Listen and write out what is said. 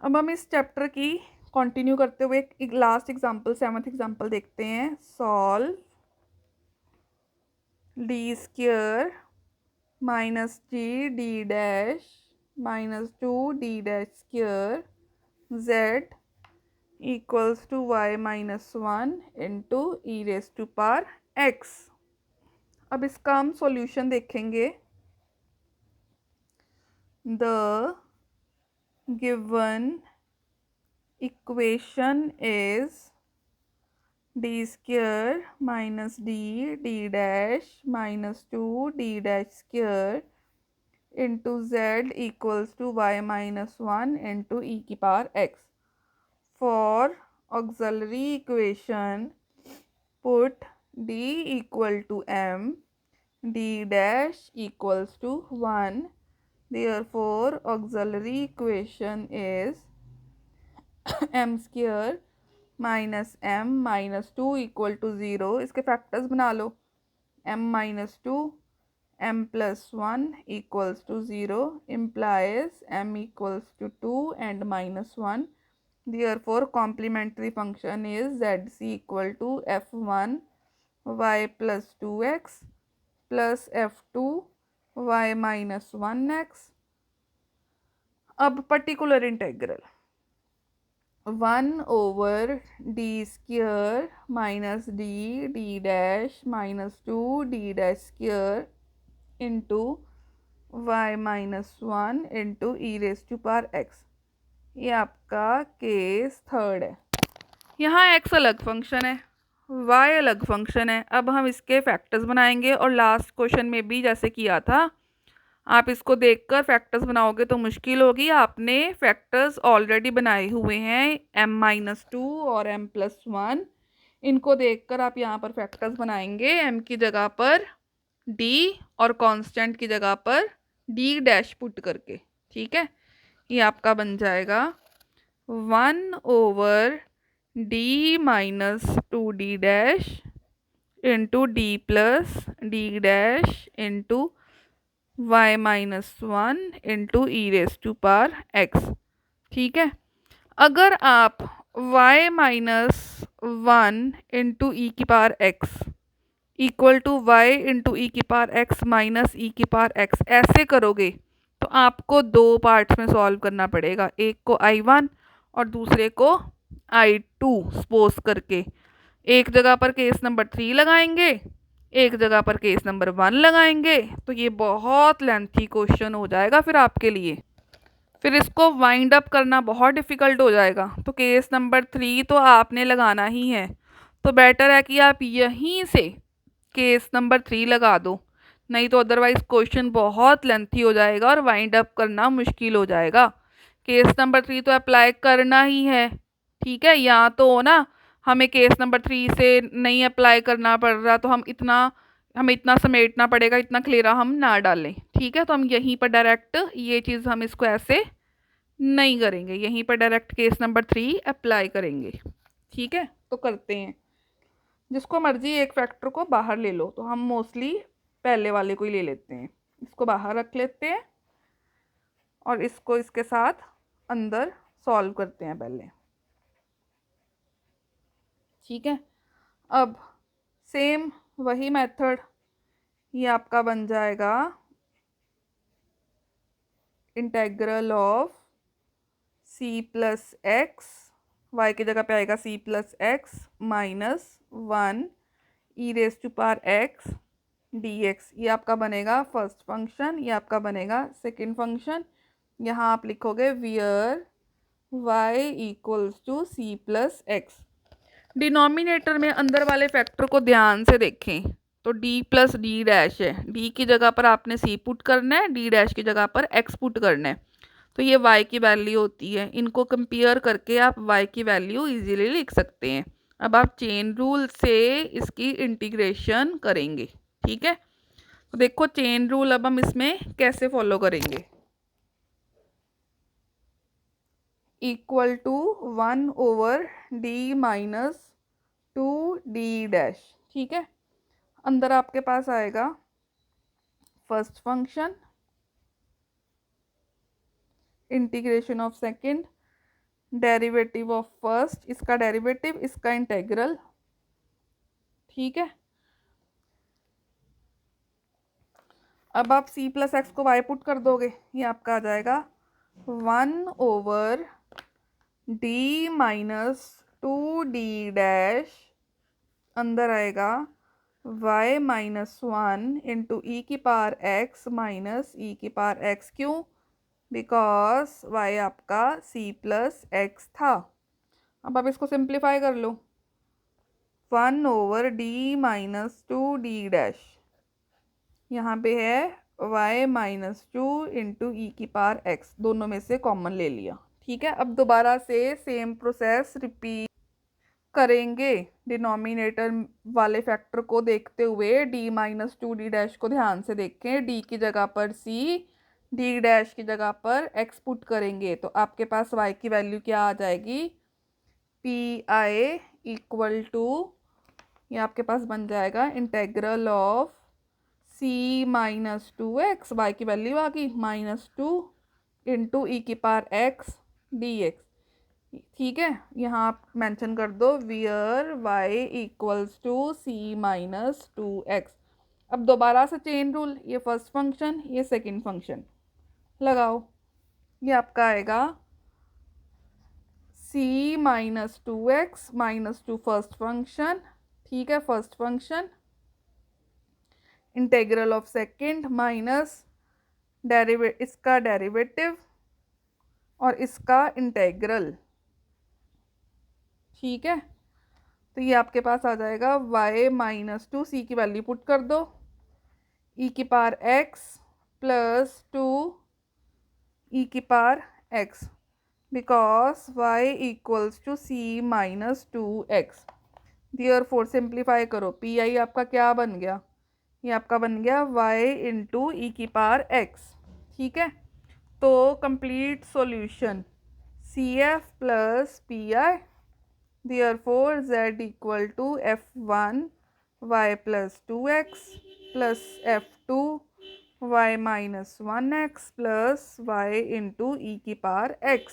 अब हम इस चैप्टर की कंटिन्यू करते हुए एक लास्ट एग्जांपल 7th एग्जांपल देखते हैं। Solve D square minus G D dash minus 2 D dash square Z equals to Y minus 1 into E raise to power X. अब इसका हम सॉल्यूशन देखेंगे। The given equation is D square minus D dash minus 2 D dash square into Z equals to Y minus 1 into E की power X. For auxiliary equation put D equal to M D dash equals to 1। Therefore auxiliary equation is m square minus m minus 2 equal to 0। इसके factors बना लो। m minus 2 m plus 1 equals to 0 implies m equals to 2 and minus 1। Therefore complementary function is zc equal to f1 y plus 2x plus f2 y minus 1x। अब particular integral 1 d square minus D dash minus 2 D dash square into y minus 1 into E raise to power x. ये आपका case third है। यहाँ x अलग function है, Y अलग function है। अब हम इसके फैक्टर्स बनाएंगे और लास्ट क्वेश्चन में भी जैसे किया था, आप इसको देखकर फैक्टर्स बनाओगे तो मुश्किल होगी। आपने फैक्टर्स ऑलरेडी बनाए हुए हैं m माइनस 2 और m प्लस 1। इनको देखकर आप यहाँ पर फैक्टर्स बनाएंगे। m की जगह पर d और कांस्टेंट की जगह पर d डैश पुट करके। ठीक है, ये आपका बन जाएगा 1 d minus 2 d dash into d plus d dash into y minus 1 into E raise to power x. ठीक है, अगर आप y माइनस 1 इंटू ई की power X equal to Y into E की पावर एक्स माइनस ई की power x ऐसे करोगे तो आपको दो पार्ट्स में सॉल्व करना पड़ेगा। एक को I1 और दूसरे को I2 सपोज करके। एक जगह पर केस नंबर 3 लगाएंगे, एक जगह पर केस नंबर 1 लगाएंगे, तो ये बहुत लेंथी क्वेश्चन हो जाएगा फिर आपके लिए। फिर इसको वाइंड अप करना बहुत डिफ़िकल्ट हो जाएगा। तो केस नंबर 3 तो आपने लगाना ही है, तो बेटर है कि आप यहीं से केस नंबर 3 लगा दो, नहीं तो अदरवाइज क्वेश्चन बहुत लेंथी हो जाएगा और वाइंड अप करना मुश्किल हो जाएगा। केस नंबर 3 तो अप्लाई करना ही है। ठीक है, या तो ना हमें केस नंबर 3 से नहीं अप्लाई करना पड़ रहा तो हमें इतना समेटना पड़ेगा, इतना क्लेरा हम ना डालें। ठीक है, तो हम यहीं पर डायरेक्ट ये चीज़ हम इसको ऐसे नहीं करेंगे, यहीं पर डायरेक्ट केस नंबर 3 अप्लाई करेंगे। ठीक है, तो करते हैं। जिसको मर्जी एक फैक्टर को बाहर ले लो, तो हम मोस्टली पहले वाले को ही ले लेते हैं। इसको बाहर रख लेते हैं और इसको इसके साथ अंदर सॉल्व करते हैं पहले। ठीक है, अब सेम वही मेथड, ये आपका बन जाएगा integral of c plus x, y की जगह पे आएगा c plus x minus 1 e raise to power x dx। ये आपका बनेगा फर्स्ट फंक्शन, ये आपका बनेगा सेकंड फंक्शन। यहाँ आप लिखोगे where y equals to c plus x. Denominator में अंदर वाले फैक्टर को ध्यान से देखें तो d प्लस डी डैश है, d की जगह पर आपने c पुट करना है, d डैश की जगह पर x पुट करना है, तो ये y की वैल्यू होती है। इनको कंपेयर करके आप y की वैल्यू इजीली लिख सकते हैं। अब आप चेन रूल से इसकी इंटीग्रेशन करेंगे। ठीक है, तो देखो चेन रूल अब हम इसमें कैसे फॉलो करेंगे। Equal to 1/d minus 2d dash. ठीक है, अंदर आपके पास आएगा first function integration of second derivative of first, इसका डेरिवेटिव, इसका इंटेग्रल। ठीक है, अब आप c प्लस एक्स को y पुट कर दोगे, ये आपका आ जाएगा 1/d माइनस 2d डैश, अंदर आएगा y माइनस 1 इंटू ई की पावर x माइनस ई की पावर x। क्यों? बिकॉज y आपका c प्लस एक्स था। अब आप इसको सिंप्लीफाई कर लो, 1/d माइनस 2d डैश, यहाँ पे है y माइनस 2 इंटू ई की पावर x, दोनों में से कॉमन ले लिया। ठीक है, अब दोबारा से सेम प्रोसेस रिपीट करेंगे। डिनोमिनेटर वाले फैक्टर को देखते हुए d माइनस 2d डैश को ध्यान से देखें, d की जगह पर c, d डैश की जगह पर x पुट करेंगे, तो आपके पास y की वैल्यू क्या आ जाएगी, पी आई इक्वल टू, ये आपके पास बन जाएगा integral of c minus 2x, y की वैल्यू आ गई -2 इंटू ई की पावर x dx। ठीक है, यहाँ आप मेंशन कर दो where y equals to c minus 2x। अब दोबारा से चेन रूल, ये फर्स्ट फंक्शन, ये सेकंड फंक्शन लगाओ, ये आपका आएगा c minus 2x minus 2 first function. ठीक है, first function, integral of second minus इसका डेरिवेटिव और इसका इंटेग्रल। ठीक है, तो ये आपके पास आ जाएगा y माइनस 2, सी की वैल्यू पुट कर दो, ई की पावर x प्लस 2 ई की power x, because y equals to c minus 2x। Therefore simplify करो, पी आई आपका क्या बन गया, ये आपका बन गया y इंटू ई की पावर x। ठीक है, तो complete solution C F plus P I, therefore z equal to f1 y plus 2x plus f2 y minus 1x plus y into E की पावर x।